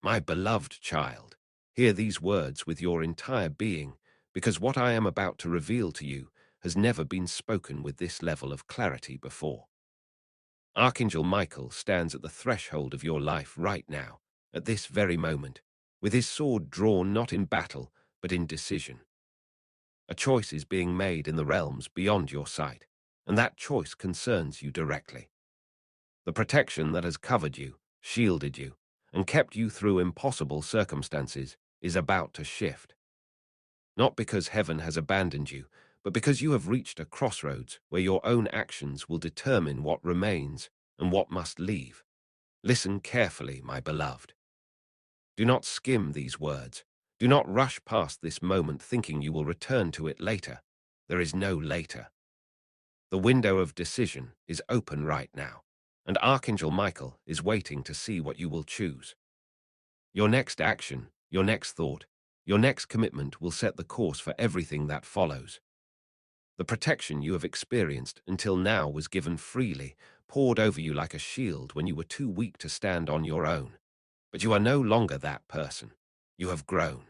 My beloved child, hear these words with your entire being, because what I am about to reveal to you has never been spoken with this level of clarity before. Archangel Michael stands at the threshold of your life right now, at this very moment, with his sword drawn not in battle, but in decision. A choice is being made in the realms beyond your sight, and that choice concerns you directly. The protection that has covered you, shielded you, and kept you through impossible circumstances is about to shift. Not because heaven has abandoned you, but because you have reached a crossroads where your own actions will determine what remains and what must leave. Listen carefully, my beloved. Do not skim these words. Do not rush past this moment thinking you will return to it later. There is no later. The window of decision is open right now, and Archangel Michael is waiting to see what you will choose. Your next action, your next thought, your next commitment will set the course for everything that follows. The protection you have experienced until now was given freely, poured over you like a shield when you were too weak to stand on your own. But you are no longer that person. You have grown.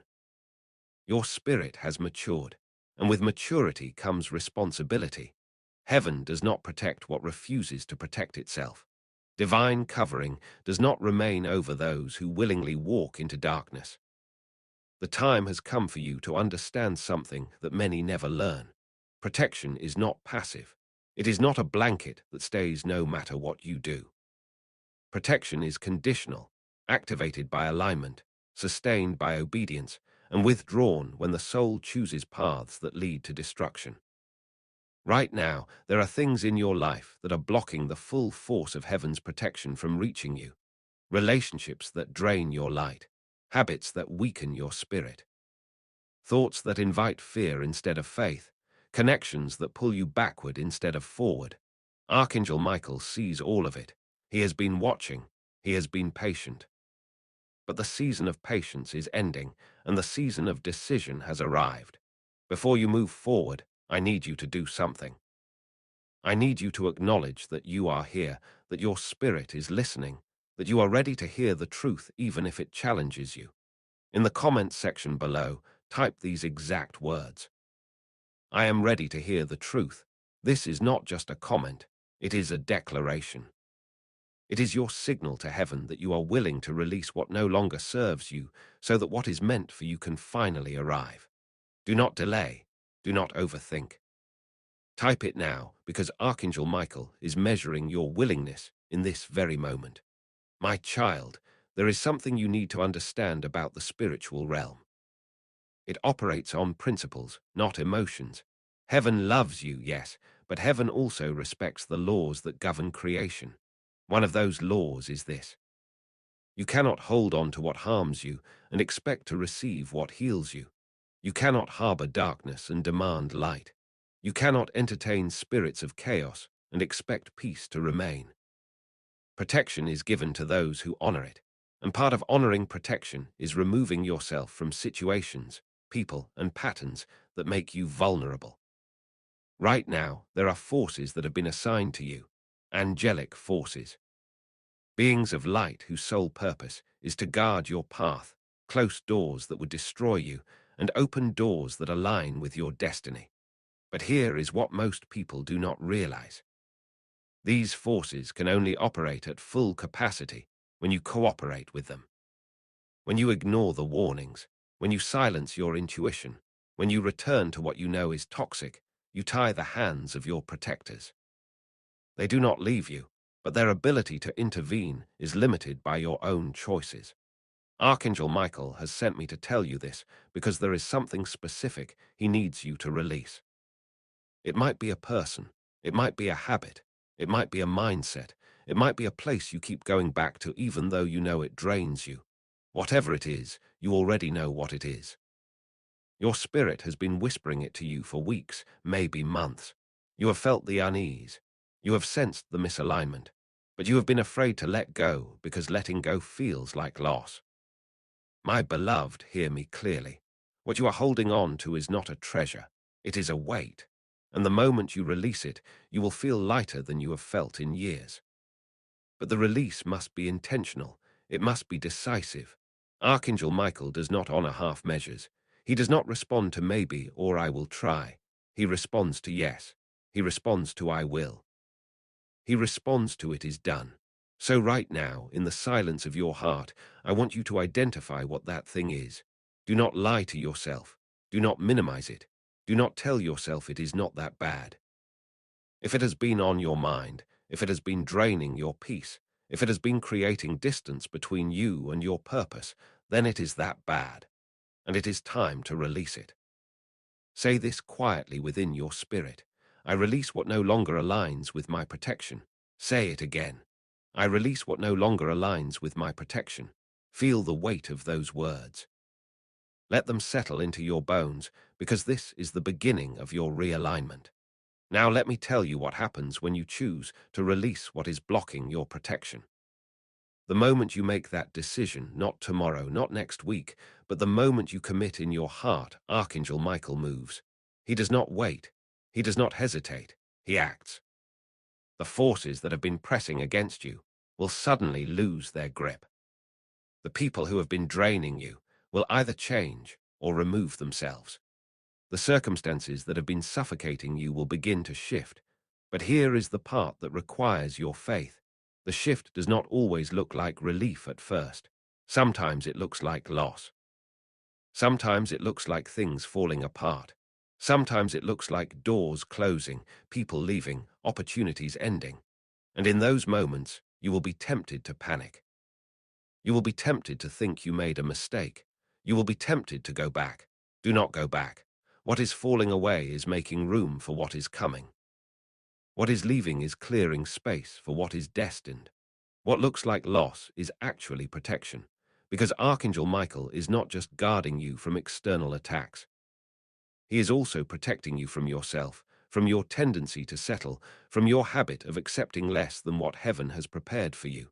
Your spirit has matured, and with maturity comes responsibility. Heaven does not protect what refuses to protect itself. Divine covering does not remain over those who willingly walk into darkness. The time has come for you to understand something that many never learn. Protection is not passive. It is not a blanket that stays no matter what you do. Protection is conditional, activated by alignment, sustained by obedience, and withdrawn when the soul chooses paths that lead to destruction. Right now, there are things in your life that are blocking the full force of heaven's protection from reaching you. Relationships that drain your light, habits that weaken your spirit, thoughts that invite fear instead of faith, connections that pull you backward instead of forward. Archangel Michael sees all of it. He has been watching. He has been patient. But the season of patience is ending, and the season of decision has arrived. Before you move forward, I need you to do something. I need you to acknowledge that you are here, that your spirit is listening, that you are ready to hear the truth even if it challenges you. In the comments section below, type these exact words. I am ready to hear the truth. This is not just a comment, it is a declaration. It is your signal to heaven that you are willing to release what no longer serves you so that what is meant for you can finally arrive. Do not delay. Do not overthink. Type it now because Archangel Michael is measuring your willingness in this very moment. My child, there is something you need to understand about the spiritual realm. It operates on principles, not emotions. Heaven loves you, yes, but heaven also respects the laws that govern creation. One of those laws is this: you cannot hold on to what harms you and expect to receive what heals you. You cannot harbor darkness and demand light. You cannot entertain spirits of chaos and expect peace to remain. Protection is given to those who honor it, and part of honoring protection is removing yourself from situations, people, and patterns that make you vulnerable. Right now, there are forces that have been assigned to you, angelic forces. Beings of light whose sole purpose is to guard your path, close doors that would destroy you, and open doors that align with your destiny. But here is what most people do not realize. These forces can only operate at full capacity when you cooperate with them. When you ignore the warnings, when you silence your intuition, when you return to what you know is toxic, you tie the hands of your protectors. They do not leave you, but their ability to intervene is limited by your own choices. Archangel Michael has sent me to tell you this because there is something specific he needs you to release. It might be a person, it might be a habit, it might be a mindset, it might be a place you keep going back to even though you know it drains you. Whatever it is, you already know what it is. Your spirit has been whispering it to you for weeks, maybe months. You have felt the unease. You have sensed the misalignment, but you have been afraid to let go because letting go feels like loss. My beloved, hear me clearly. What you are holding on to is not a treasure. It is a weight. And the moment you release it, you will feel lighter than you have felt in years. But the release must be intentional. It must be decisive. Archangel Michael does not honor half measures. He does not respond to maybe or I will try. He responds to yes. He responds to I will. He responds to it is done. So right now, in the silence of your heart, I want you to identify what that thing is. Do not lie to yourself. Do not minimize it. Do not tell yourself it is not that bad. If it has been on your mind, if it has been draining your peace, if it has been creating distance between you and your purpose, then it is that bad, and it is time to release it. Say this quietly within your spirit. I release what no longer aligns with my protection. Say it again. I release what no longer aligns with my protection. Feel the weight of those words. Let them settle into your bones, because this is the beginning of your realignment. Now let me tell you what happens when you choose to release what is blocking your protection. The moment you make that decision, not tomorrow, not next week, but the moment you commit in your heart, Archangel Michael moves. He does not wait. He does not hesitate. He acts. The forces that have been pressing against you will suddenly lose their grip. The people who have been draining you will either change or remove themselves. The circumstances that have been suffocating you will begin to shift. But here is the part that requires your faith. The shift does not always look like relief at first. Sometimes it looks like loss. Sometimes it looks like things falling apart. Sometimes it looks like doors closing, people leaving, opportunities ending. And in those moments, you will be tempted to panic. You will be tempted to think you made a mistake. You will be tempted to go back. Do not go back. What is falling away is making room for what is coming. What is leaving is clearing space for what is destined. What looks like loss is actually protection, because Archangel Michael is not just guarding you from external attacks. He is also protecting you from yourself, from your tendency to settle, from your habit of accepting less than what heaven has prepared for you.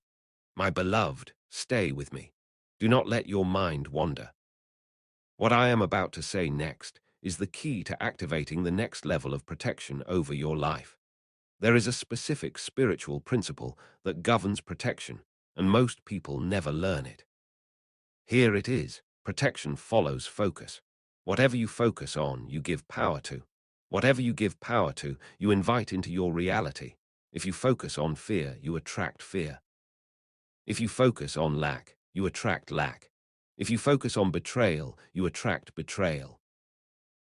My beloved, stay with me. Do not let your mind wander. What I am about to say next is the key to activating the next level of protection over your life. There is a specific spiritual principle that governs protection, and most people never learn it. Here it is: protection follows focus. Whatever you focus on, you give power to. Whatever you give power to, you invite into your reality. If you focus on fear, you attract fear. If you focus on lack, you attract lack. If you focus on betrayal, you attract betrayal.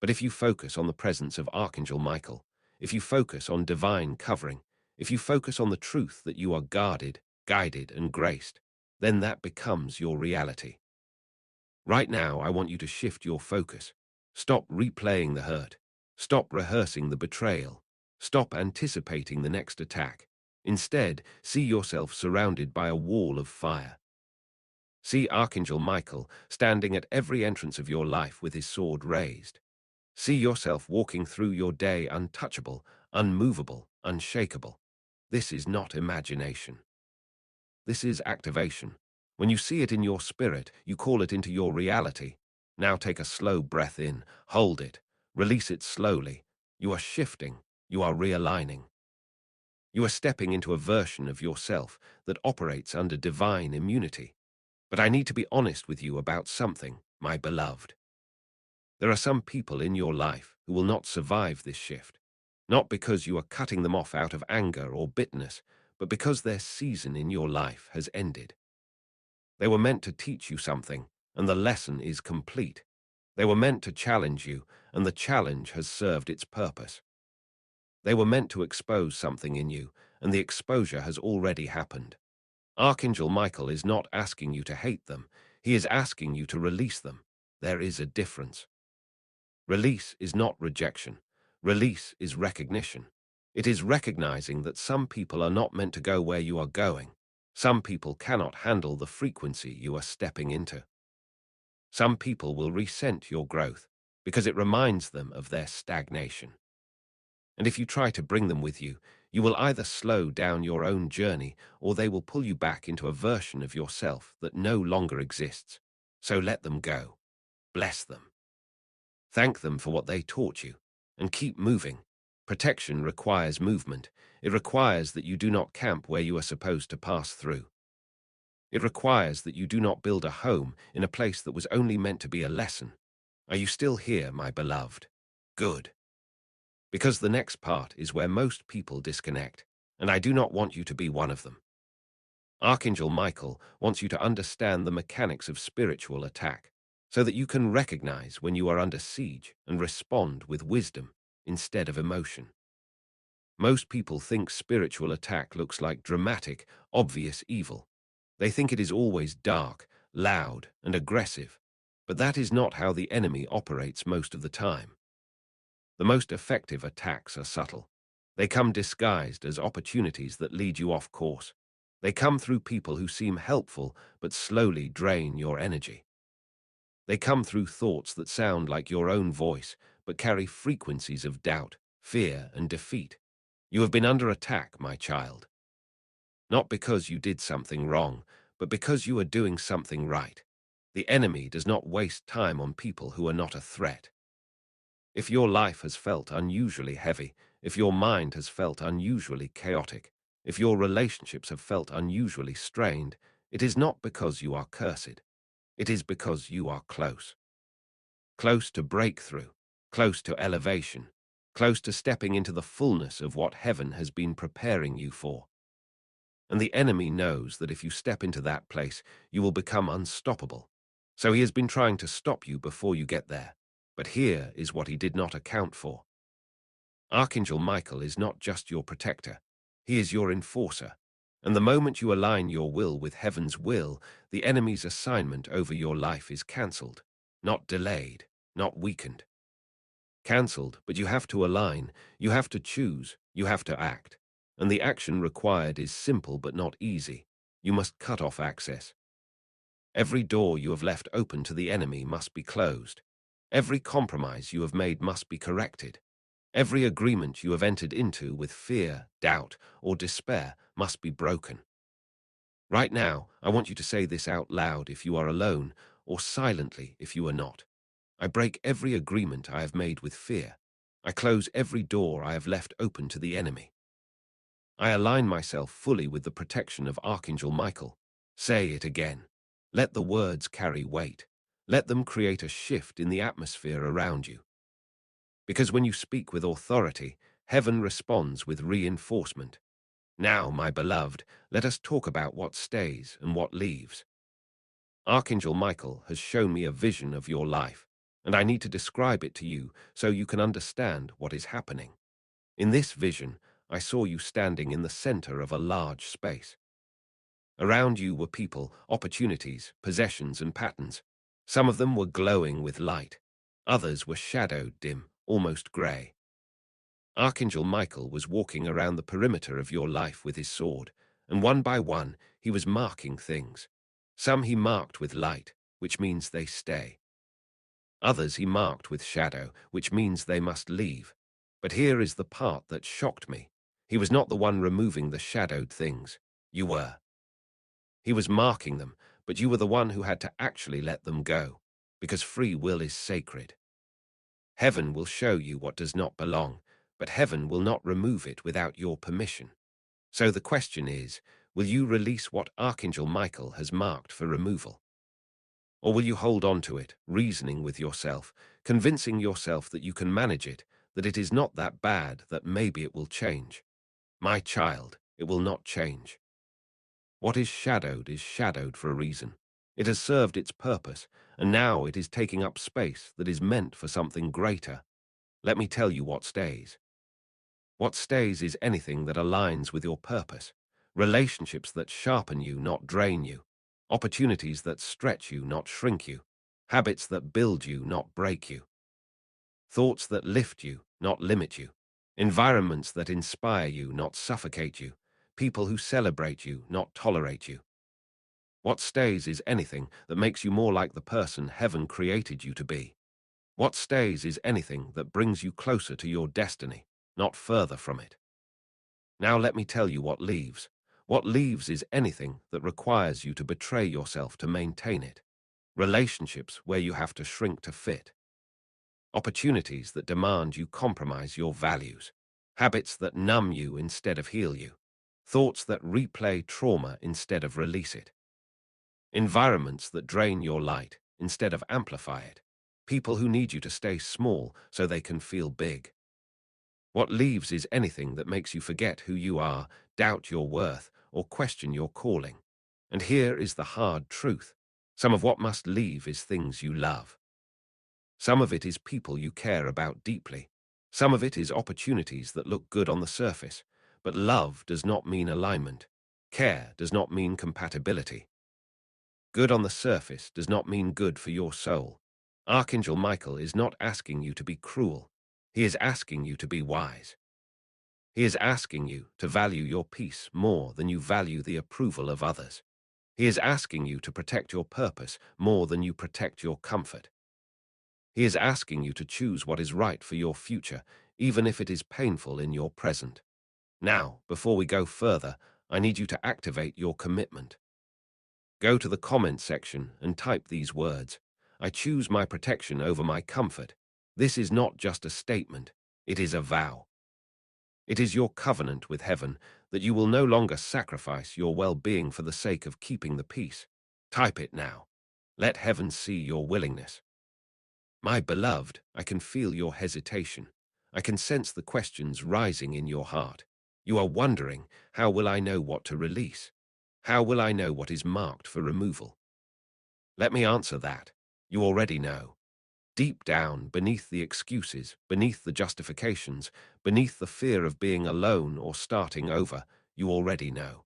But if you focus on the presence of Archangel Michael, if you focus on divine covering, if you focus on the truth that you are guarded, guided, and graced, then that becomes your reality. Right now, I want you to shift your focus. Stop replaying the hurt. Stop rehearsing the betrayal. Stop anticipating the next attack. Instead, see yourself surrounded by a wall of fire. See Archangel Michael standing at every entrance of your life with his sword raised. See yourself walking through your day untouchable, unmovable, unshakable. This is not imagination. This is activation. When you see it in your spirit, you call it into your reality. Now take a slow breath in, hold it, release it slowly. You are shifting, you are realigning. You are stepping into a version of yourself that operates under divine immunity. But I need to be honest with you about something, my beloved. There are some people in your life who will not survive this shift, not because you are cutting them off out of anger or bitterness, but because their season in your life has ended. They were meant to teach you something, and the lesson is complete. They were meant to challenge you, and the challenge has served its purpose. They were meant to expose something in you, and the exposure has already happened. Archangel Michael is not asking you to hate them. He is asking you to release them. There is a difference. Release is not rejection. Release is recognition. It is recognizing that some people are not meant to go where you are going. Some people cannot handle the frequency you are stepping into. Some people will resent your growth because it reminds them of their stagnation. And if you try to bring them with you, you will either slow down your own journey or they will pull you back into a version of yourself that no longer exists. So let them go. Bless them. Thank them for what they taught you, and keep moving. Protection requires movement. It requires that you do not camp where you are supposed to pass through. It requires that you do not build a home in a place that was only meant to be a lesson. Are you still here, my beloved? Good. Because the next part is where most people disconnect, and I do not want you to be one of them. Archangel Michael wants you to understand the mechanics of spiritual attack, so that you can recognize when you are under siege and respond with wisdom instead of emotion. Most people think spiritual attack looks like dramatic, obvious evil. They think it is always dark, loud, and aggressive, but that is not how the enemy operates most of the time. The most effective attacks are subtle. They come disguised as opportunities that lead you off course. They come through people who seem helpful but slowly drain your energy. They come through thoughts that sound like your own voice but carry frequencies of doubt, fear, and defeat. You have been under attack, my child. Not because you did something wrong, but because you are doing something right. The enemy does not waste time on people who are not a threat. If your life has felt unusually heavy, if your mind has felt unusually chaotic, if your relationships have felt unusually strained, it is not because you are cursed. It is because you are close. Close to breakthrough, close to elevation, close to stepping into the fullness of what heaven has been preparing you for. And the enemy knows that if you step into that place, you will become unstoppable. So he has been trying to stop you before you get there. But here is what he did not account for. Archangel Michael is not just your protector. He is your enforcer. And the moment you align your will with heaven's will, the enemy's assignment over your life is cancelled, not delayed, not weakened. Cancelled, but you have to align, you have to choose, you have to act. And the action required is simple but not easy. You must cut off access. Every door you have left open to the enemy must be closed. Every compromise you have made must be corrected. Every agreement you have entered into with fear, doubt, or despair must be broken. Right now, I want you to say this out loud if you are alone, or silently if you are not. I break every agreement I have made with fear. I close every door I have left open to the enemy. I align myself fully with the protection of Archangel Michael. Say it again. Let the words carry weight. Let them create a shift in the atmosphere around you. Because when you speak with authority, heaven responds with reinforcement. Now, my beloved, let us talk about what stays and what leaves. Archangel Michael has shown me a vision of your life, and I need to describe it to you so you can understand what is happening. In this vision, I saw you standing in the center of a large space. Around you were people, opportunities, possessions, and patterns. Some of them were glowing with light. Others were shadowed, dim, almost gray. Archangel Michael was walking around the perimeter of your life with his sword, and one by one he was marking things. Some he marked with light, which means they stay. Others he marked with shadow, which means they must leave. But here is the part that shocked me. He was not the one removing the shadowed things. You were. He was marking them, but you were the one who had to actually let them go, because free will is sacred. Heaven will show you what does not belong, but heaven will not remove it without your permission. So the question is, will you release what Archangel Michael has marked for removal? Or will you hold on to it, reasoning with yourself, convincing yourself that you can manage it, that it is not that bad, that maybe it will change? My child, it will not change. What is shadowed for a reason. It has served its purpose, and now it is taking up space that is meant for something greater. Let me tell you what stays. What stays is anything that aligns with your purpose. Relationships that sharpen you, not drain you. Opportunities that stretch you, not shrink you. Habits that build you, not break you. Thoughts that lift you, not limit you. Environments that inspire you, not suffocate you. People who celebrate you, not tolerate you. What stays is anything that makes you more like the person heaven created you to be. What stays is anything that brings you closer to your destiny, not further from it. Now let me tell you what leaves. What leaves is anything that requires you to betray yourself to maintain it. Relationships where you have to shrink to fit. Opportunities that demand you compromise your values. Habits that numb you instead of heal you. Thoughts that replay trauma instead of release it. environments that drain your light instead of amplify it, people who need you to stay small so they can feel big. What leaves is anything that makes you forget who you are, doubt your worth, or question your calling. And here is the hard truth. Some of what must leave is things you love. Some of it is people you care about deeply. Some of it is opportunities that look good on the surface. But love does not mean alignment. Care does not mean compatibility. Good on the surface does not mean good for your soul. Archangel Michael is not asking you to be cruel. He is asking you to be wise. He is asking you to value your peace more than you value the approval of others. He is asking you to protect your purpose more than you protect your comfort. He is asking you to choose what is right for your future, even if it is painful in your present. Now, before we go further, I need you to activate your commitment. Go to the comment section and type these words. I choose my protection over my comfort. This is not just a statement, it is a vow. It is your covenant with heaven that you will no longer sacrifice your well-being for the sake of keeping the peace. Type it now. Let heaven see your willingness. My beloved, I can feel your hesitation. I can sense the questions rising in your heart. You are wondering, how will I know what to release? How will I know what is marked for removal? Let me answer that. You already know. Deep down, beneath the excuses, beneath the justifications, beneath the fear of being alone or starting over, you already know.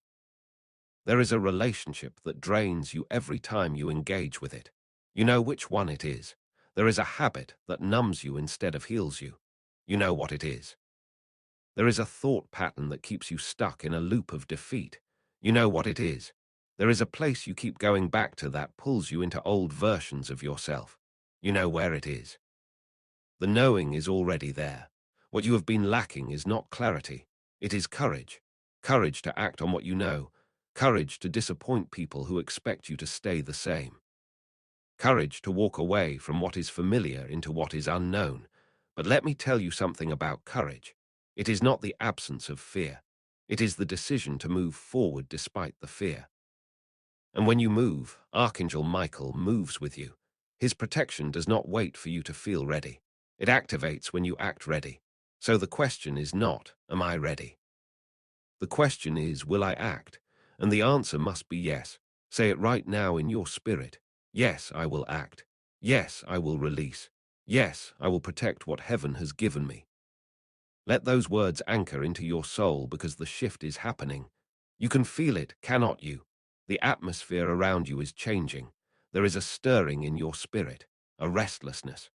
There is a relationship that drains you every time you engage with it. You know which one it is. There is a habit that numbs you instead of heals you. You know what it is. There is a thought pattern that keeps you stuck in a loop of defeat. You know what it is. There is a place you keep going back to that pulls you into old versions of yourself. You know where it is. The knowing is already there. What you have been lacking is not clarity. It is courage. Courage to act on what you know. Courage to disappoint people who expect you to stay the same. Courage to walk away from what is familiar into what is unknown. But let me tell you something about courage. It is not the absence of fear. It is the decision to move forward despite the fear. And when you move, Archangel Michael moves with you. His protection does not wait for you to feel ready. It activates when you act ready. So the question is not, am I ready? The question is, will I act? And the answer must be yes. Say it right now in your spirit. Yes, I will act. Yes, I will release. Yes, I will protect what heaven has given me. Let those words anchor into your soul because the shift is happening. You can feel it, cannot you? The atmosphere around you is changing. There is a stirring in your spirit, a restlessness,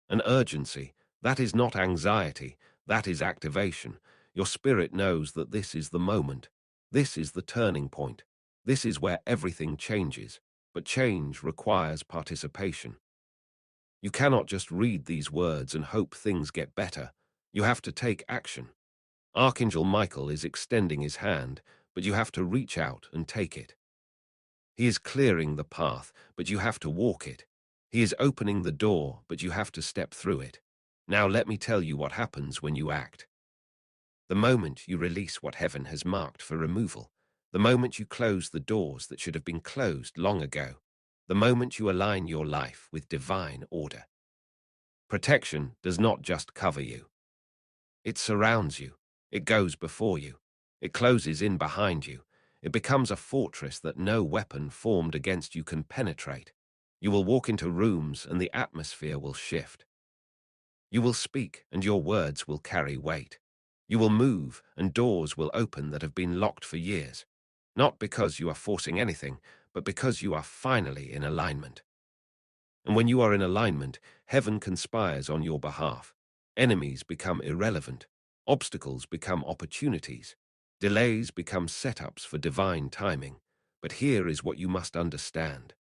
an urgency. That is not anxiety, that is activation. Your spirit knows that this is the moment. This is the turning point. This is where everything changes. But change requires participation. You cannot just read these words and hope things get better. You have to take action. Archangel Michael is extending his hand, but you have to reach out and take it. He is clearing the path, but you have to walk it. He is opening the door, but you have to step through it. Now let me tell you what happens when you act. The moment you release what heaven has marked for removal, the moment you close the doors that should have been closed long ago, the moment you align your life with divine order. Protection does not just cover you. It surrounds you. It goes before you. It closes in behind you. It becomes a fortress that no weapon formed against you can penetrate. You will walk into rooms and the atmosphere will shift. You will speak and your words will carry weight. You will move and doors will open that have been locked for years. Not because you are forcing anything, but because you are finally in alignment. And when you are in alignment, heaven conspires on your behalf. Enemies become irrelevant. Obstacles become opportunities. Delays become setups for divine timing. But here is what you must understand.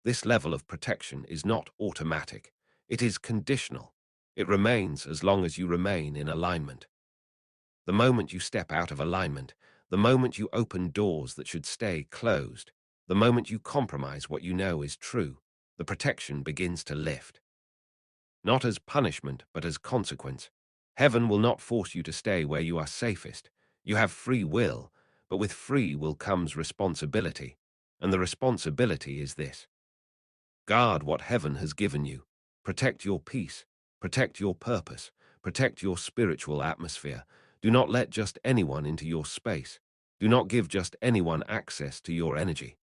This level of protection is not automatic. It is conditional. It remains as long as you remain in alignment. The moment you step out of alignment, the moment you open doors that should stay closed, the moment you compromise what you know is true, the protection begins to lift. Not as punishment, but as consequence. Heaven will not force you to stay where you are safest. You have free will, but with free will comes responsibility. and the responsibility is this. Guard what heaven has given you. Protect your peace. Protect your purpose. Protect your spiritual atmosphere. Do not let just anyone into your space. Do not give just anyone access to your energy.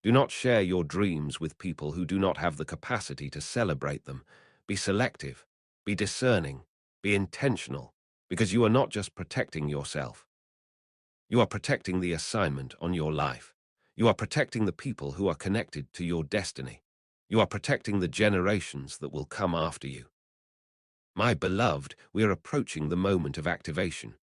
Do not share your dreams with people who do not have the capacity to celebrate them. Be selective. Be discerning. Be intentional, because you are not just protecting yourself. You are protecting the assignment on your life. You are protecting the people who are connected to your destiny. You are protecting the generations that will come after you. My beloved, we are approaching the moment of activation.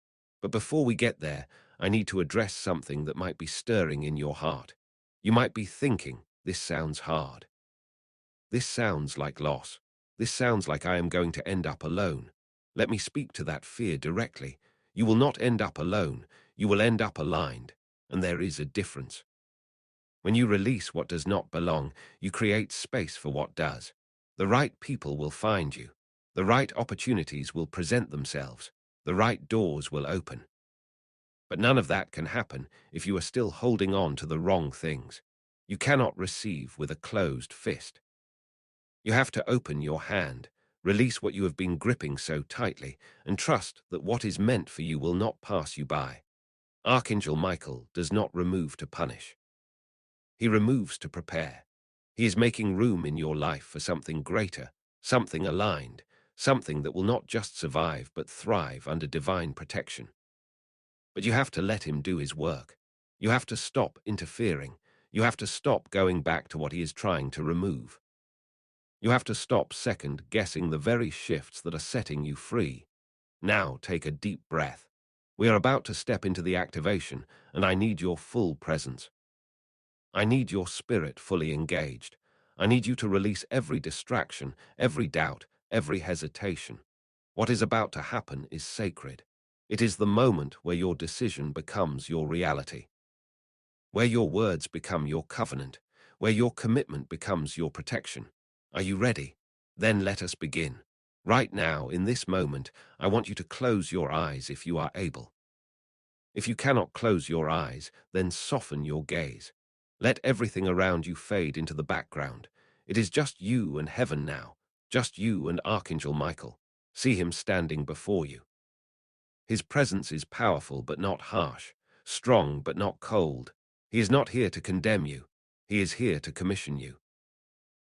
But before we get there, I need to address something that might be stirring in your heart. You might be thinking, this sounds hard. This sounds like loss. This sounds like I am going to end up alone. Let me speak to that fear directly. You will not end up alone. You will end up aligned. And there is a difference. When you release what does not belong, you create space for what does. The right people will find you. The right opportunities will present themselves. The right doors will open. But none of that can happen if you are still holding on to the wrong things. You cannot receive with a closed fist. You have to open your hand, release what you have been gripping so tightly, and trust that what is meant for you will not pass you by. Archangel Michael does not remove to punish. He removes to prepare. He is making room in your life for something greater, something aligned, something that will not just survive but thrive under divine protection. But you have to let him do his work. You have to stop interfering. You have to stop going back to what he is trying to remove. You have to stop second-guessing the very shifts that are setting you free. Now take a deep breath. We are about to step into the activation, and I need your full presence. I need your spirit fully engaged. I need you to release every distraction, every doubt, every hesitation. What is about to happen is sacred. It is the moment where your decision becomes your reality, where your words become your covenant, where your commitment becomes your protection. Are you ready? Then let us begin. Right now, in this moment, I want you to close your eyes if you are able. If you cannot close your eyes, then soften your gaze. Let everything around you fade into the background. It is just you and heaven now, just you and Archangel Michael. See him standing before you. His presence is powerful but not harsh, strong but not cold. He is not here to condemn you. He is here to commission you.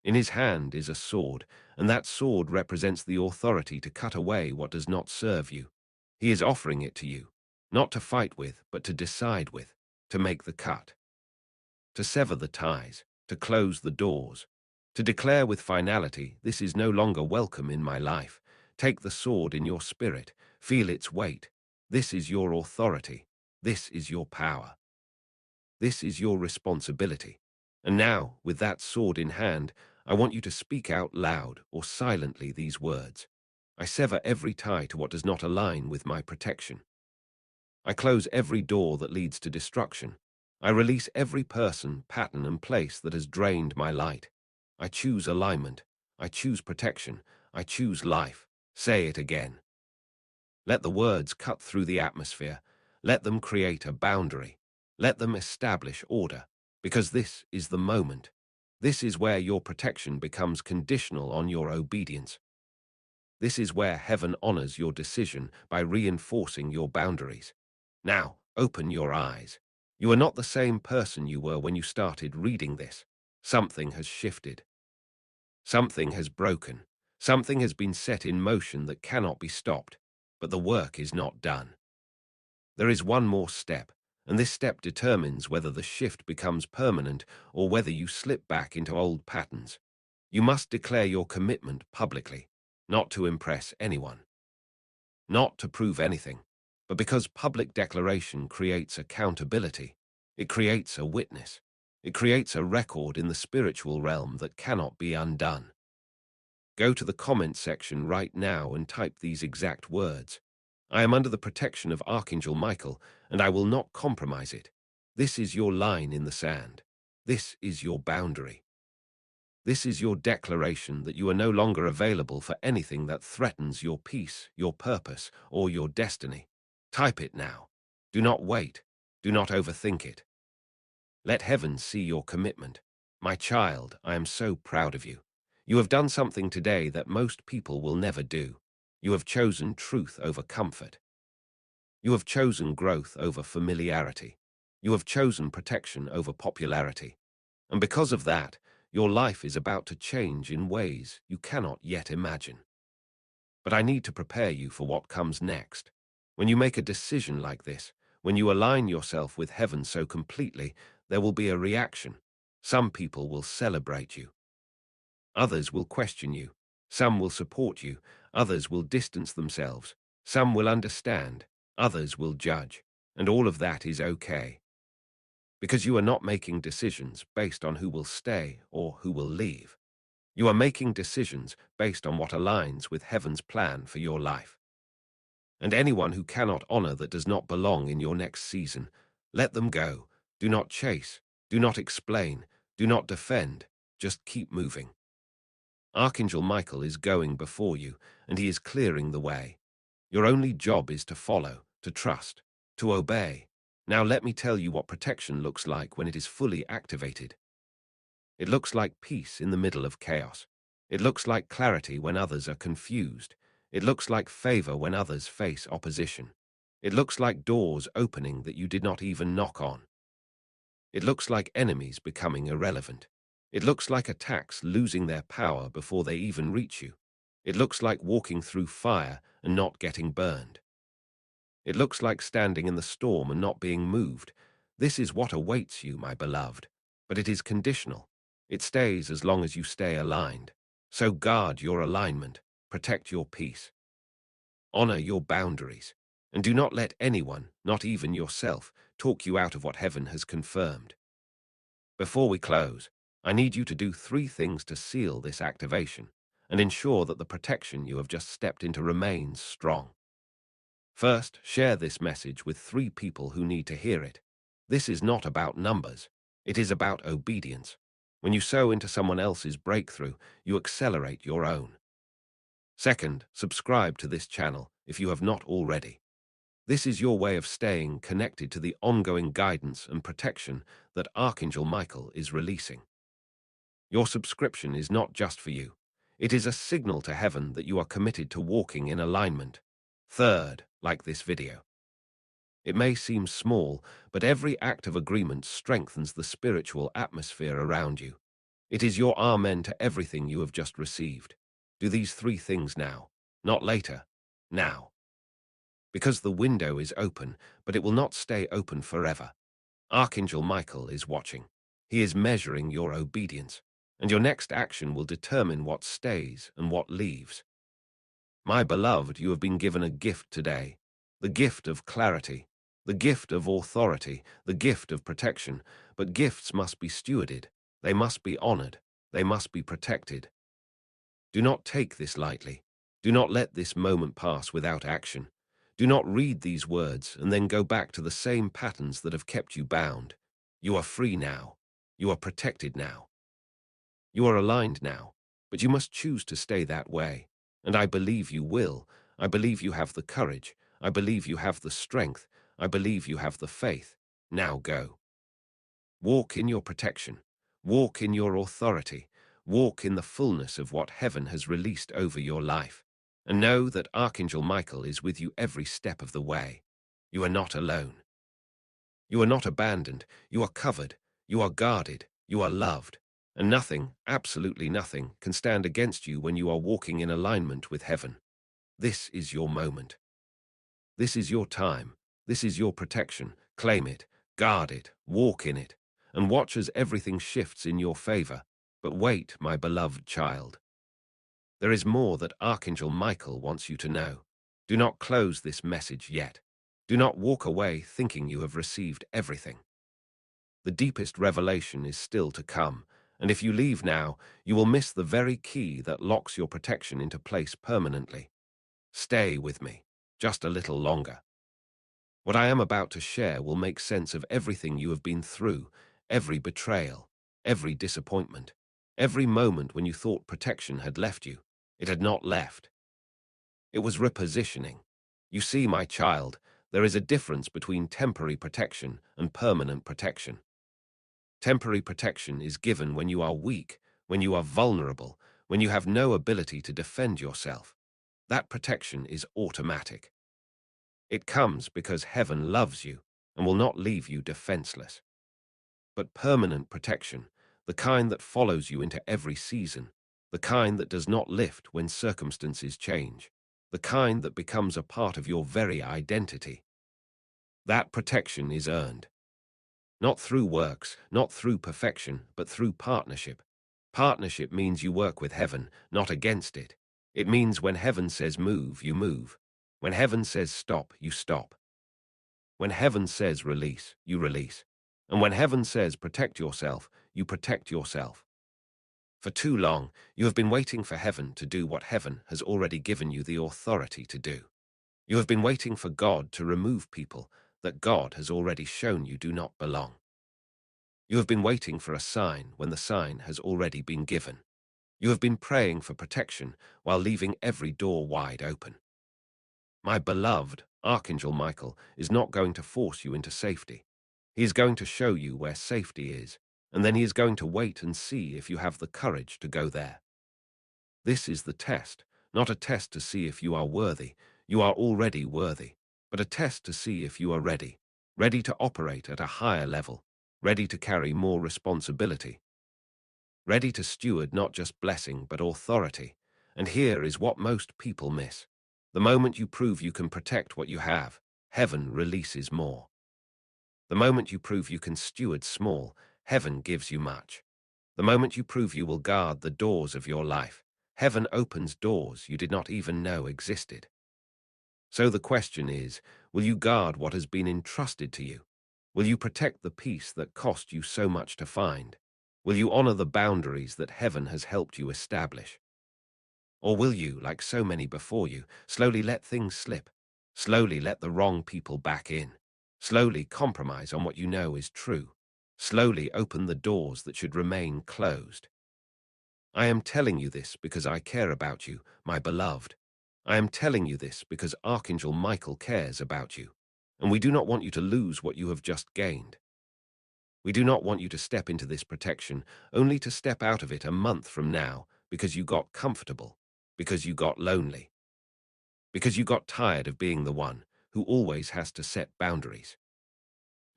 In his hand is a sword, and that sword represents the authority to cut away what does not serve you. He is offering it to you, not to fight with, but to decide with, to make the cut, to sever the ties, to close the doors, to declare with finality, this is no longer welcome in my life. Take the sword in your spirit, feel its weight. This is your authority. This is your power. This is your responsibility. And now, with that sword in hand, I want you to speak out loud or silently these words. I sever every tie to what does not align with my protection. I close every door that leads to destruction. I release every person, pattern, and place that has drained my light. I choose alignment. I choose protection. I choose life. Say it again. Let the words cut through the atmosphere. Let them create a boundary. Let them establish order, because this is the moment. This is where your protection becomes conditional on your obedience. This is where heaven honors your decision by reinforcing your boundaries. Now, open your eyes. You are not the same person you were when you started reading this. Something has shifted. Something has broken. Something has been set in motion that cannot be stopped. But the work is not done. There is one more step, and this step determines whether the shift becomes permanent or whether you slip back into old patterns. You must declare your commitment publicly, not to impress anyone, not to prove anything, but because public declaration creates accountability. It creates a witness. It creates a record in the spiritual realm that cannot be undone. Go to the comment section right now and type these exact words. I am under the protection of Archangel Michael, and I will not compromise it. This is your line in the sand. This is your boundary. This is your declaration that you are no longer available for anything that threatens your peace, your purpose, or your destiny. Type it now. Do not wait. Do not overthink it. Let heaven see your commitment. My child, I am so proud of you. You have done something today that most people will never do. You have chosen truth over comfort. You have chosen growth over familiarity. You have chosen protection over popularity. And because of that, your life is about to change in ways you cannot yet imagine. But I need to prepare you for what comes next. When you make a decision like this, when you align yourself with heaven so completely, there will be a reaction. Some people will celebrate you. Others will question you. Some will support you. Others will distance themselves. Some will understand. Others will judge. And all of that is okay. Because you are not making decisions based on who will stay or who will leave. You are making decisions based on what aligns with heaven's plan for your life. And anyone who cannot honor that does not belong in your next season, let them go. Do not chase. Do not explain. Do not defend. Just keep moving. Archangel Michael is going before you, and he is clearing the way. Your only job is to follow, to trust, to obey. Now let me tell you what protection looks like when it is fully activated. It looks like peace in the middle of chaos. It looks like clarity when others are confused. It looks like favor when others face opposition. It looks like doors opening that you did not even knock on. It looks like enemies becoming irrelevant. It looks like attacks losing their power before they even reach you. It looks like walking through fire and not getting burned. It looks like standing in the storm and not being moved. This is what awaits you, my beloved. But it is conditional. It stays as long as you stay aligned. So guard your alignment, protect your peace, honor your boundaries, and do not let anyone, not even yourself, talk you out of what heaven has confirmed. Before we close, I need you to do 3 things to seal this activation and ensure that the protection you have just stepped into remains strong. First, share this message with 3 people who need to hear it. This is not about numbers. It is about obedience. When you sow into someone else's breakthrough, you accelerate your own. Second, subscribe to this channel if you have not already. This is your way of staying connected to the ongoing guidance and protection that Archangel Michael is releasing. Your subscription is not just for you. It is a signal to heaven that you are committed to walking in alignment. Third, like this video. It may seem small, but every act of agreement strengthens the spiritual atmosphere around you. It is your amen to everything you have just received. Do these 3 things now, not later, now. Because the window is open, but it will not stay open forever. Archangel Michael is watching. He is measuring your obedience, and your next action will determine what stays and what leaves. My beloved, you have been given a gift today, the gift of clarity, the gift of authority, the gift of protection, but gifts must be stewarded, they must be honored, they must be protected. Do not take this lightly. Do not let this moment pass without action. Do not read these words and then go back to the same patterns that have kept you bound. You are free now. You are protected now. You are aligned now, but you must choose to stay that way. And I believe you will. I believe you have the courage. I believe you have the strength. I believe you have the faith. Now go. Walk in your protection. Walk in your authority. Walk in the fullness of what heaven has released over your life. And know that Archangel Michael is with you every step of the way. You are not alone. You are not abandoned. You are covered. You are guarded. You are loved. And nothing, absolutely nothing, can stand against you when you are walking in alignment with heaven. This is your moment. This is your time. This is your protection. Claim it, guard it, walk in it, and watch as everything shifts in your favor. But wait, my beloved child. There is more that Archangel Michael wants you to know. Do not close this message yet. Do not walk away thinking you have received everything. The deepest revelation is still to come, and if you leave now, you will miss the very key that locks your protection into place permanently. Stay with me, just a little longer. What I am about to share will make sense of everything you have been through, every betrayal, every disappointment, every moment when you thought protection had left you. It had not left. It was repositioning. You see, my child, there is a difference between temporary protection and permanent protection. Temporary protection is given when you are weak, when you are vulnerable, when you have no ability to defend yourself. That protection is automatic. It comes because heaven loves you and will not leave you defenseless. But permanent protection, the kind that follows you into every season, the kind that does not lift when circumstances change, the kind that becomes a part of your very identity, that protection is earned. Not through works, not through perfection, but through partnership. Partnership means you work with heaven, not against it. It means when heaven says move, you move. When heaven says stop, you stop. When heaven says release, you release. And when heaven says protect yourself, you protect yourself. For too long, you have been waiting for heaven to do what heaven has already given you the authority to do. You have been waiting for God to remove people that God has already shown you do not belong. You have been waiting for a sign when the sign has already been given. You have been praying for protection while leaving every door wide open. My beloved Archangel Michael is not going to force you into safety. He is going to show you where safety is, and then he is going to wait and see if you have the courage to go there. This is the test, not a test to see if you are worthy. You are already worthy, but a test to see if you are ready, ready to operate at a higher level, ready to carry more responsibility, ready to steward not just blessing but authority. And here is what most people miss. The moment you prove you can protect what you have, heaven releases more. The moment you prove you can steward small, heaven gives you much. The moment you prove you will guard the doors of your life, heaven opens doors you did not even know existed. So the question is, will you guard what has been entrusted to you? Will you protect the peace that cost you so much to find? Will you honor the boundaries that heaven has helped you establish? Or will you, like so many before you, slowly let things slip, slowly let the wrong people back in, slowly compromise on what you know is true, slowly open the doors that should remain closed? I am telling you this because I care about you, my beloved. I am telling you this because Archangel Michael cares about you, and we do not want you to lose what you have just gained. We do not want you to step into this protection only to step out of it a month from now because you got comfortable, because you got lonely, because you got tired of being the one who always has to set boundaries.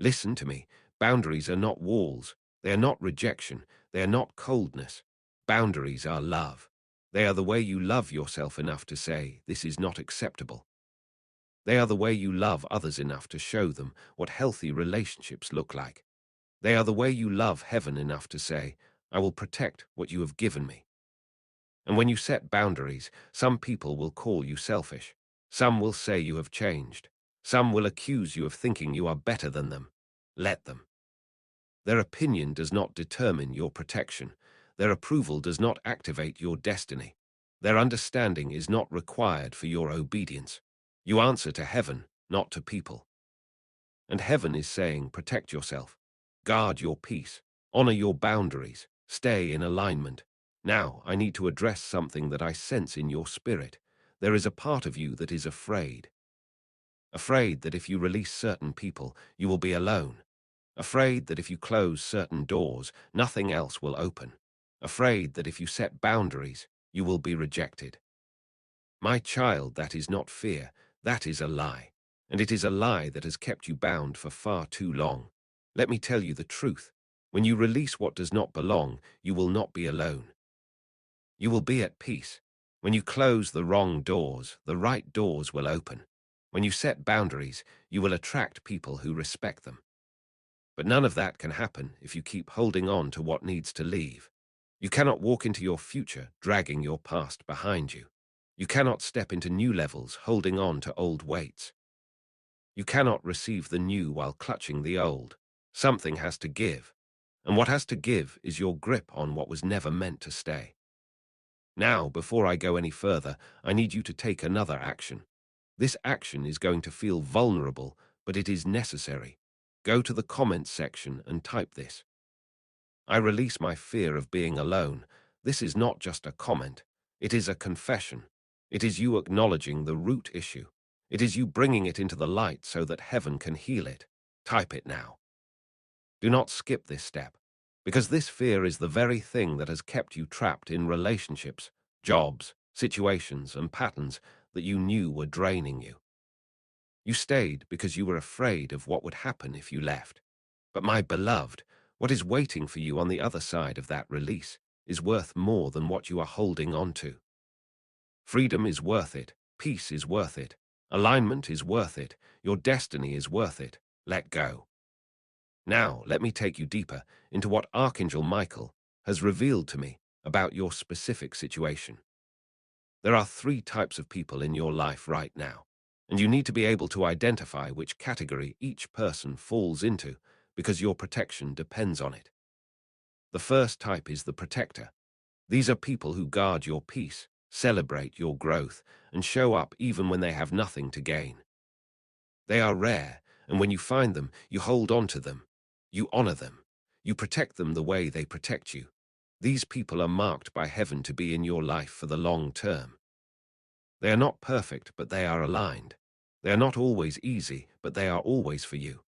Listen to me. Boundaries are not walls. They are not rejection. They are not coldness. Boundaries are love. They are the way you love yourself enough to say, this is not acceptable. They are the way you love others enough to show them what healthy relationships look like. They are the way you love heaven enough to say, I will protect what you have given me. And when you set boundaries, some people will call you selfish. Some will say you have changed. Some will accuse you of thinking you are better than them. Let them. Their opinion does not determine your protection. Their approval does not activate your destiny. Their understanding is not required for your obedience. You answer to heaven, not to people. And heaven is saying, protect yourself. Guard your peace. Honor your boundaries. Stay in alignment. Now, I need to address something that I sense in your spirit. There is a part of you that is afraid. Afraid that if you release certain people, you will be alone. Afraid that if you close certain doors, nothing else will open. Afraid that if you set boundaries, you will be rejected. My child, that is not fear, that is a lie. And it is a lie that has kept you bound for far too long. Let me tell you the truth. When you release what does not belong, you will not be alone. You will be at peace. When you close the wrong doors, the right doors will open. When you set boundaries, you will attract people who respect them. But none of that can happen if you keep holding on to what needs to leave. You cannot walk into your future dragging your past behind you. You cannot step into new levels holding on to old weights. You cannot receive the new while clutching the old. Something has to give. And what has to give is your grip on what was never meant to stay. Now, before I go any further, I need you to take another action. This action is going to feel vulnerable, but it is necessary. Go to the comments section and type this. I release my fear of being alone. This is not just a comment. It is a confession. It is you acknowledging the root issue. It is you bringing it into the light so that heaven can heal it. Type it now. Do not skip this step. Because this fear is the very thing that has kept you trapped in relationships, jobs, situations, and patterns that you knew were draining you. You stayed because you were afraid of what would happen if you left. But my beloved, what is waiting for you on the other side of that release is worth more than what you are holding on to. Freedom is worth it. Peace is worth it. Alignment is worth it. Your destiny is worth it. Let go. Now, let me take you deeper into what Archangel Michael has revealed to me about your specific situation. There are three types of people in your life right now, and you need to be able to identify which category each person falls into because your protection depends on it. The first type is the protector. These are people who guard your peace, celebrate your growth, and show up even when they have nothing to gain. They are rare, and when you find them, you hold on to them. You honor them. You protect them the way they protect you. These people are marked by heaven to be in your life for the long term. They are not perfect, but they are aligned. They are not always easy, but they are always for you.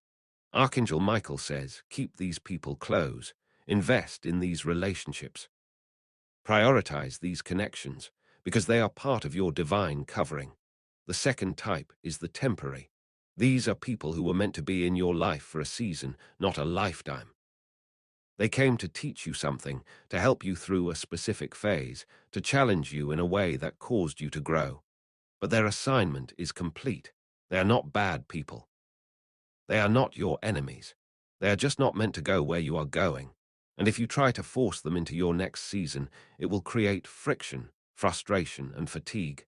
Archangel Michael says, keep these people close. Invest in these relationships. Prioritize these connections, because they are part of your divine covering. The second type is the temporary. These are people who were meant to be in your life for a season, not a lifetime. They came to teach you something, to help you through a specific phase, to challenge you in a way that caused you to grow. But their assignment is complete. They are not bad people. They are not your enemies. They are just not meant to go where you are going. And if you try to force them into your next season, it will create friction, frustration, and fatigue.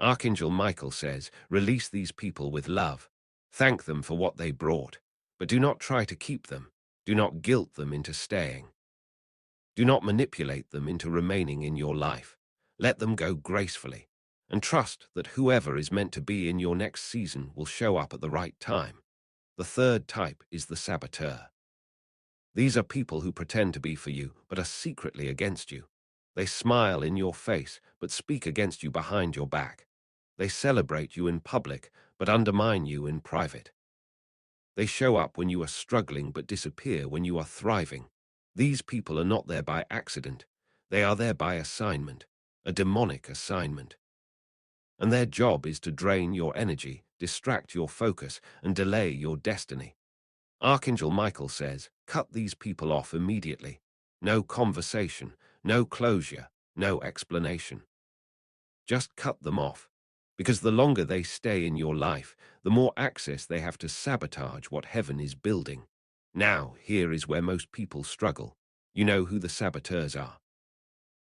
Archangel Michael says, release these people with love. Thank them for what they brought, but do not try to keep them. Do not guilt them into staying. Do not manipulate them into remaining in your life. Let them go gracefully, and trust that whoever is meant to be in your next season will show up at the right time. The third type is the saboteur. These are people who pretend to be for you, but are secretly against you. They smile in your face, but speak against you behind your back. They celebrate you in public, but undermine you in private. They show up when you are struggling, but disappear when you are thriving. These people are not there by accident. They are there by assignment, a demonic assignment. And their job is to drain your energy, distract your focus, and delay your destiny. Archangel Michael says, cut these people off immediately. No conversation, no closure, no explanation. Just cut them off, because the longer they stay in your life, the more access they have to sabotage what heaven is building. Now, here is where most people struggle. You know who the saboteurs are.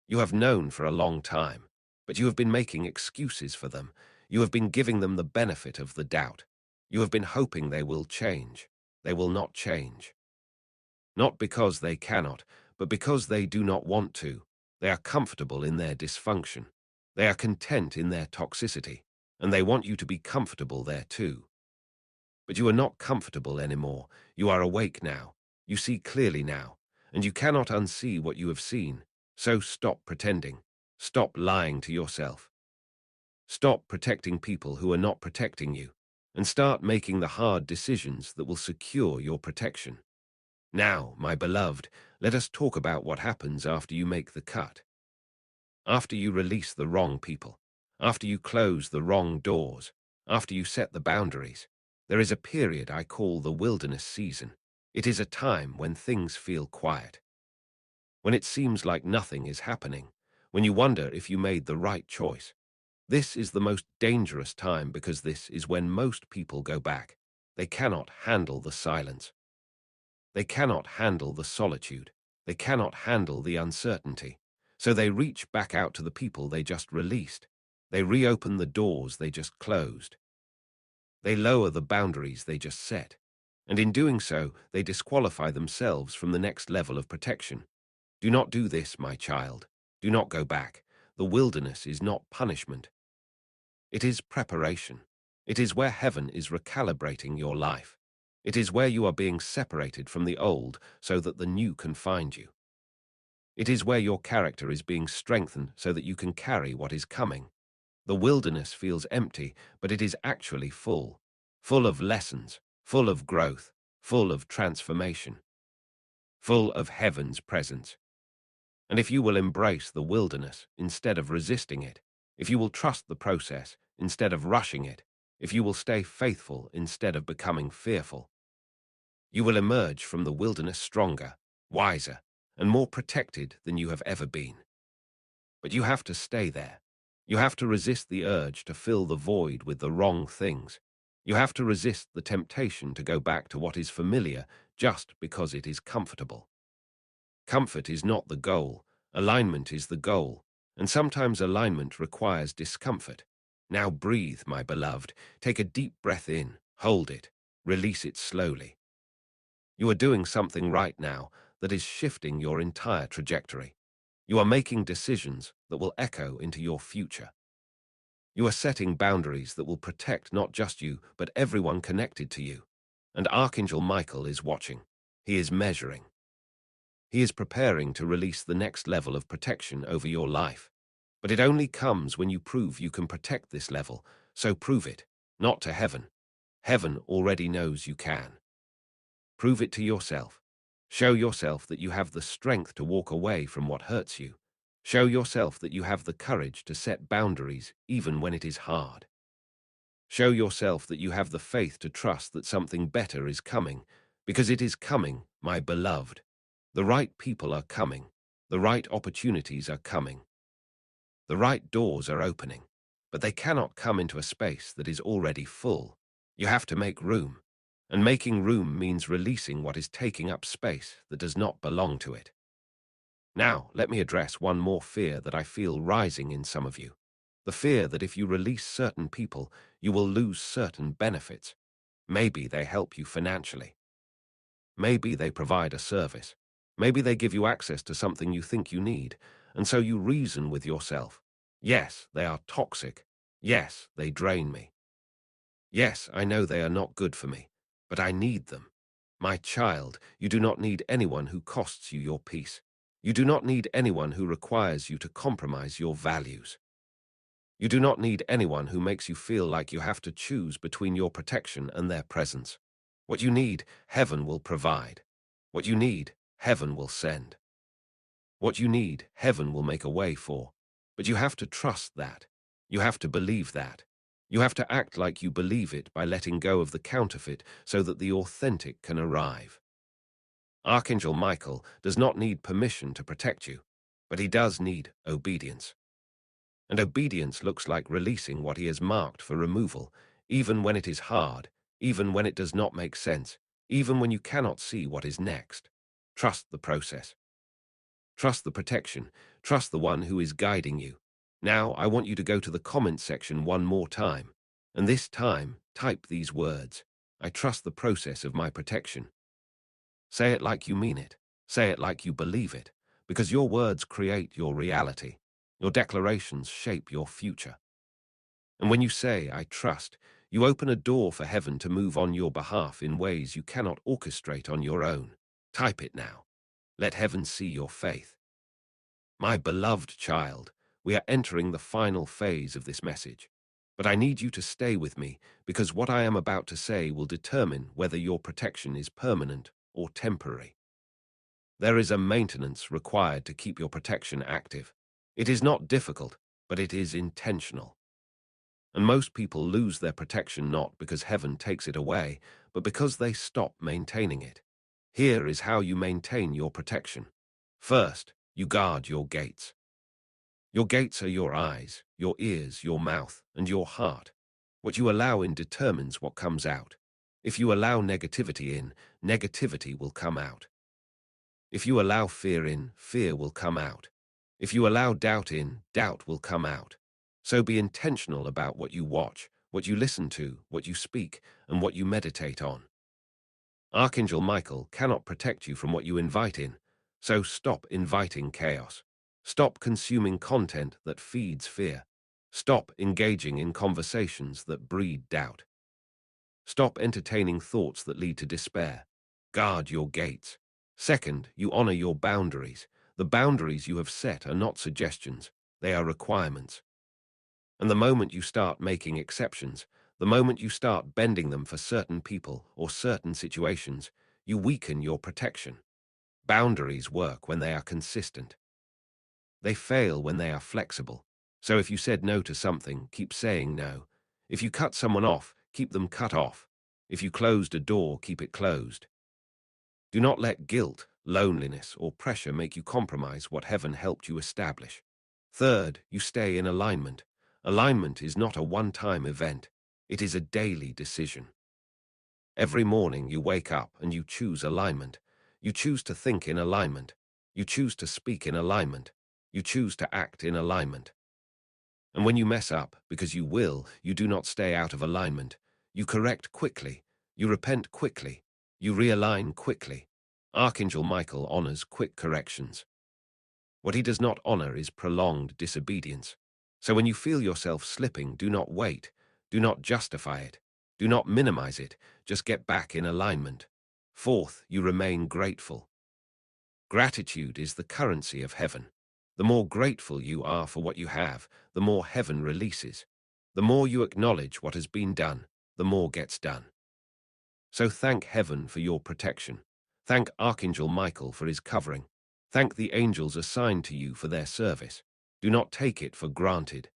You have known for a long time, but you have been making excuses for them. You have been giving them the benefit of the doubt. You have been hoping they will change. They will not change. Not because they cannot, but because they do not want to. They are comfortable in their dysfunction. They are content in their toxicity, and they want you to be comfortable there too. But you are not comfortable anymore. You are awake now. You see clearly now, and you cannot unsee what you have seen. So stop pretending. Stop lying to yourself. Stop protecting people who are not protecting you, and start making the hard decisions that will secure your protection. Now, my beloved, let us talk about what happens after you make the cut. After you release the wrong people, after you close the wrong doors, after you set the boundaries, there is a period I call the wilderness season. It is a time when things feel quiet, when it seems like nothing is happening, when you wonder if you made the right choice. This is the most dangerous time because this is when most people go back. They cannot handle the silence. They cannot handle the solitude. They cannot handle the uncertainty. So they reach back out to the people they just released. They reopen the doors they just closed. They lower the boundaries they just set. And in doing so, they disqualify themselves from the next level of protection. Do not do this, my child. Do not go back. The wilderness is not punishment. It is preparation. It is where heaven is recalibrating your life. It is where you are being separated from the old so that the new can find you. It is where your character is being strengthened so that you can carry what is coming. The wilderness feels empty, but it is actually full. Full of lessons, full of growth, full of transformation. full of heaven's presence. And if you will embrace the wilderness instead of resisting it, if you will trust the process instead of rushing it, if you will stay faithful instead of becoming fearful, you will emerge from the wilderness stronger, wiser, and more protected than you have ever been. But you have to stay there. You have to resist the urge to fill the void with the wrong things. You have to resist the temptation to go back to what is familiar just because it is comfortable. Comfort is not the goal, alignment is the goal, and sometimes alignment requires discomfort. Now breathe, my beloved. Take a deep breath in, hold it, release it slowly. You are doing something right now that is shifting your entire trajectory. You are making decisions that will echo into your future. You are setting boundaries that will protect not just you, but everyone connected to you. And Archangel Michael is watching. He is measuring. He is preparing to release the next level of protection over your life. But it only comes when you prove you can protect this level, so prove it, not to heaven. Heaven already knows you can. Prove it to yourself. Show yourself that you have the strength to walk away from what hurts you. Show yourself that you have the courage to set boundaries even when it is hard. Show yourself that you have the faith to trust that something better is coming, because it is coming, my beloved. The right people are coming. The right opportunities are coming. The right doors are opening, but they cannot come into a space that is already full. You have to make room, and making room means releasing what is taking up space that does not belong to it. Now, let me address one more fear that I feel rising in some of you. The fear that if you release certain people, you will lose certain benefits. Maybe they help you financially. Maybe they provide a service. Maybe they give you access to something you think you need, and so you reason with yourself. Yes, they are toxic. Yes, they drain me. Yes, I know they are not good for me, but I need them. My child, you do not need anyone who costs you your peace. You do not need anyone who requires you to compromise your values. You do not need anyone who makes you feel like you have to choose between your protection and their presence. What you need, heaven will provide. What you need, heaven will send. What you need, heaven will make a way for. But you have to trust that. You have to believe that. You have to act like you believe it by letting go of the counterfeit so that the authentic can arrive. Archangel Michael does not need permission to protect you, but he does need obedience. And obedience looks like releasing what he has marked for removal, even when it is hard, even when it does not make sense, even when you cannot see what is next. Trust the process. Trust the protection. Trust the one who is guiding you. Now, I want you to go to the comments section one more time. And this time, type these words. I trust the process of my protection. Say it like you mean it. Say it like you believe it. Because your words create your reality. Your declarations shape your future. And when you say, I trust, you open a door for heaven to move on your behalf in ways you cannot orchestrate on your own. Type it now. Let heaven see your faith. My beloved child, we are entering the final phase of this message. But I need you to stay with me because what I am about to say will determine whether your protection is permanent or temporary. There is a maintenance required to keep your protection active. It is not difficult, but it is intentional. And most people lose their protection not because heaven takes it away, but because they stop maintaining it. Here is how you maintain your protection. First, you guard your gates. Your gates are your eyes, your ears, your mouth, and your heart. What you allow in determines what comes out. If you allow negativity in, negativity will come out. If you allow fear in, fear will come out. If you allow doubt in, doubt will come out. So be intentional about what you watch, what you listen to, what you speak, and what you meditate on. Archangel Michael cannot protect you from what you invite in, so stop inviting chaos. Stop consuming content that feeds fear. Stop engaging in conversations that breed doubt. Stop entertaining thoughts that lead to despair. Guard your gates. Second, you honor your boundaries. The boundaries you have set are not suggestions, they are requirements. And the moment you start making exceptions, the moment you start bending them for certain people or certain situations, you weaken your protection. Boundaries work when they are consistent. They fail when they are flexible. So if you said no to something, keep saying no. If you cut someone off, keep them cut off. If you closed a door, keep it closed. Do not let guilt, loneliness, or pressure make you compromise what heaven helped you establish. Third, you stay in alignment. Alignment is not a one-time event. It is a daily decision. Every morning you wake up and you choose alignment. You choose to think in alignment. You choose to speak in alignment. You choose to act in alignment. And when you mess up, because you will, you do not stay out of alignment. You correct quickly. You repent quickly. You realign quickly. Archangel Michael honors quick corrections. What he does not honor is prolonged disobedience. So when you feel yourself slipping, do not wait. Do not justify it. Do not minimize it. Just get back in alignment. Fourth, you remain grateful. Gratitude is the currency of heaven. The more grateful you are for what you have, the more heaven releases. The more you acknowledge what has been done, the more gets done. So thank heaven for your protection. Thank Archangel Michael for his covering. Thank the angels assigned to you for their service. Do not take it for granted.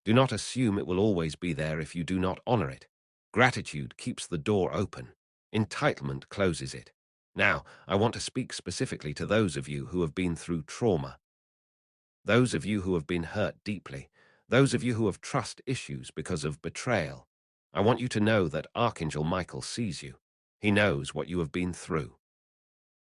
Do not assume it will always be there if you do not honor it. Gratitude keeps the door open. Entitlement closes it. Now, I want to speak specifically to those of you who have been through trauma. Those of you who have been hurt deeply. Those of you who have trust issues because of betrayal. I want you to know that Archangel Michael sees you. He knows what you have been through.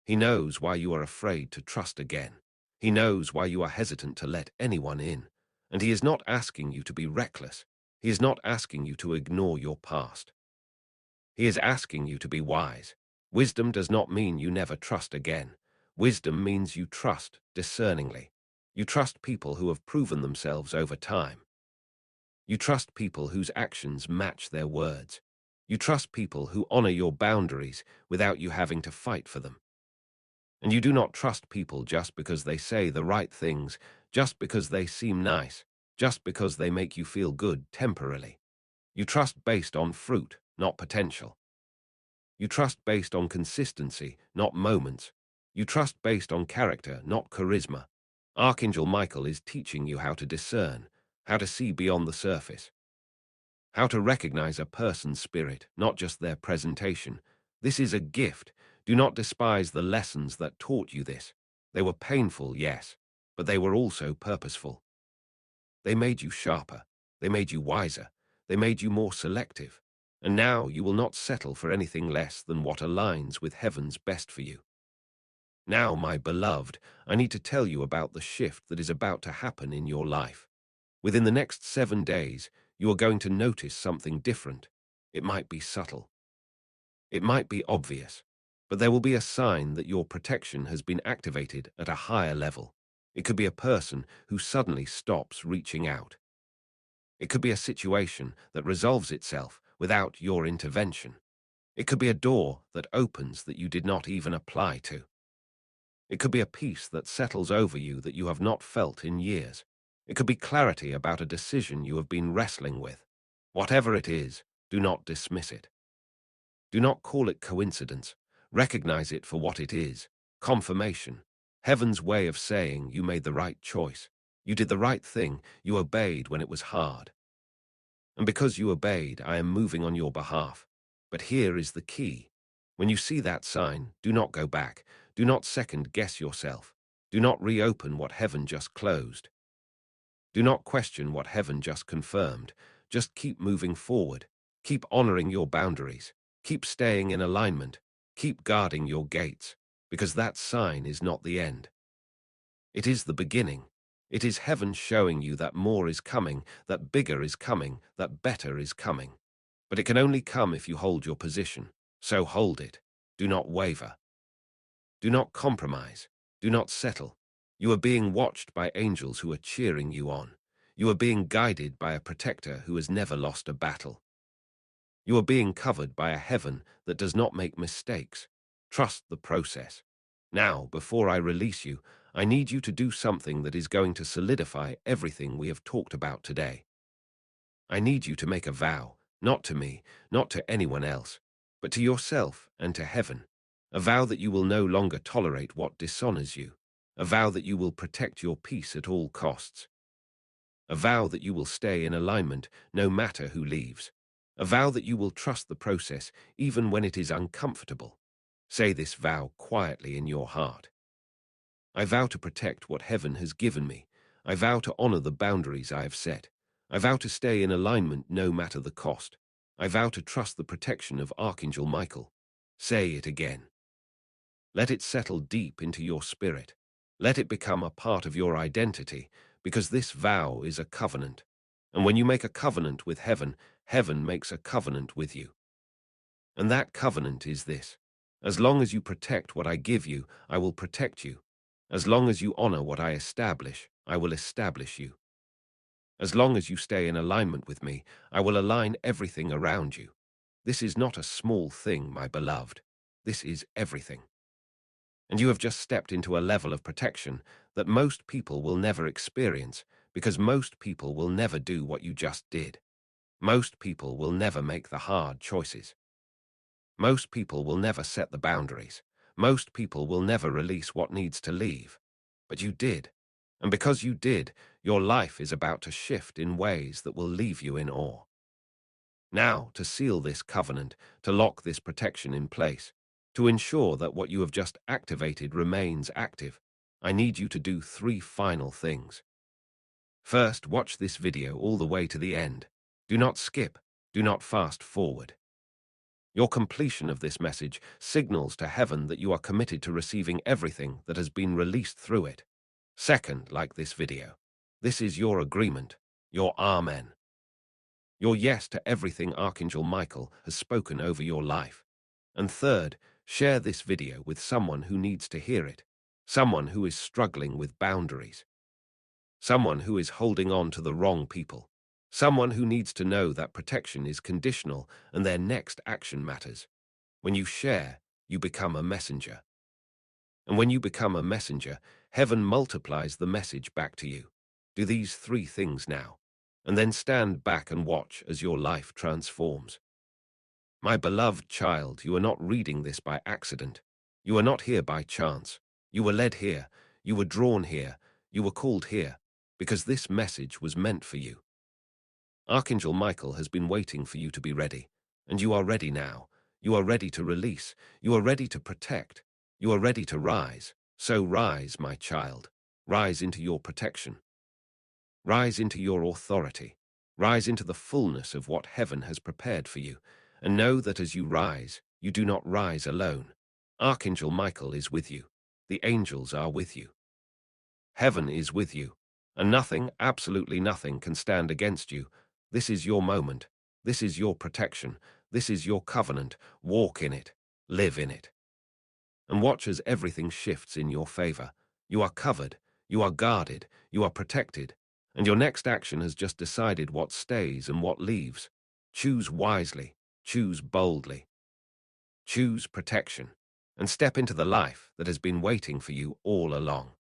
He knows why you are afraid to trust again. He knows why you are hesitant to let anyone in. And he is not asking you to be reckless. He is not asking you to ignore your past. He is asking you to be wise. Wisdom does not mean you never trust again. Wisdom means you trust discerningly. You trust people who have proven themselves over time. You trust people whose actions match their words. You trust people who honor your boundaries without you having to fight for them. And you do not trust people just because they say the right things, just because they seem nice, just because they make you feel good temporarily. You trust based on fruit, not potential. You trust based on consistency, not moments. You trust based on character, not charisma. Archangel Michael is teaching you how to discern, how to see beyond the surface, how to recognize a person's spirit, not just their presentation. This is a gift. Do not despise the lessons that taught you this. They were painful, yes, but they were also purposeful. They made you sharper. They made you wiser. They made you more selective. And now you will not settle for anything less than what aligns with heaven's best for you. Now, my beloved, I need to tell you about the shift that is about to happen in your life. Within the next 7 days, you are going to notice something different. It might be subtle. It might be obvious. But there will be a sign that your protection has been activated at a higher level. It could be a person who suddenly stops reaching out. It could be a situation that resolves itself without your intervention. It could be a door that opens that you did not even apply to. It could be a peace that settles over you that you have not felt in years. It could be clarity about a decision you have been wrestling with. Whatever it is, do not dismiss it. Do not call it coincidence. Recognize it for what it is. Confirmation. Heaven's way of saying you made the right choice. You did the right thing. You obeyed when it was hard. And because you obeyed, I am moving on your behalf. But here is the key. When you see that sign, do not go back. Do not second-guess yourself. Do not reopen what heaven just closed. Do not question what heaven just confirmed. Just keep moving forward. Keep honoring your boundaries. Keep staying in alignment. Keep guarding your gates, because that sign is not the end. It is the beginning. It is heaven showing you that more is coming, that bigger is coming, that better is coming. But it can only come if you hold your position. So hold it. Do not waver. Do not compromise. Do not settle. You are being watched by angels who are cheering you on. You are being guided by a protector who has never lost a battle. You are being covered by a heaven that does not make mistakes. Trust the process. Now, before I release you, I need you to do something that is going to solidify everything we have talked about today. I need you to make a vow, not to me, not to anyone else, but to yourself and to heaven. A vow that you will no longer tolerate what dishonors you. A vow that you will protect your peace at all costs. A vow that you will stay in alignment no matter who leaves. A vow that you will trust the process even when it is uncomfortable. Say this vow quietly in your heart. I vow to protect what heaven has given me. I vow to honor the boundaries I have set. I vow to stay in alignment no matter the cost. I vow to trust the protection of Archangel Michael. Say it again. Let it settle deep into your spirit. Let it become a part of your identity, because this vow is a covenant. And when you make a covenant with heaven, heaven makes a covenant with you. And that covenant is this: as long as you protect what I give you, I will protect you. As long as you honor what I establish, I will establish you. As long as you stay in alignment with me, I will align everything around you. This is not a small thing, my beloved. This is everything. And you have just stepped into a level of protection that most people will never experience, because most people will never do what you just did. Most people will never make the hard choices. Most people will never set the boundaries. Most people will never release what needs to leave. But you did. And because you did, your life is about to shift in ways that will leave you in awe. Now, to seal this covenant, to lock this protection in place, to ensure that what you have just activated remains active, I need you to do 3 final things. First, watch this video all the way to the end. Do not skip. Do not fast forward. Your completion of this message signals to heaven that you are committed to receiving everything that has been released through it. Second, like this video. This is your agreement, your Amen. Your yes to everything Archangel Michael has spoken over your life. And third, share this video with someone who needs to hear it, someone who is struggling with boundaries, someone who is holding on to the wrong people, someone who needs to know that protection is conditional and their next action matters. When you share, you become a messenger. And when you become a messenger, heaven multiplies the message back to you. Do these 3 things now, and then stand back and watch as your life transforms. My beloved child, you are not reading this by accident. You are not here by chance. You were led here. You were drawn here. You were called here, because this message was meant for you. Archangel Michael has been waiting for you to be ready, and you are ready now. You are ready to release. You are ready to protect. You are ready to rise. So rise, my child. Rise into your protection. Rise into your authority. Rise into the fullness of what heaven has prepared for you. And know that as you rise, you do not rise alone. Archangel Michael is with you. The angels are with you. Heaven is with you. And nothing, absolutely nothing, can stand against you. This is your moment. This is your protection. This is your covenant. Walk in it. Live in it. And watch as everything shifts in your favor. You are covered. You are guarded. You are protected. And your next action has just decided what stays and what leaves. Choose wisely. Choose boldly. Choose protection. And step into the life that has been waiting for you all along.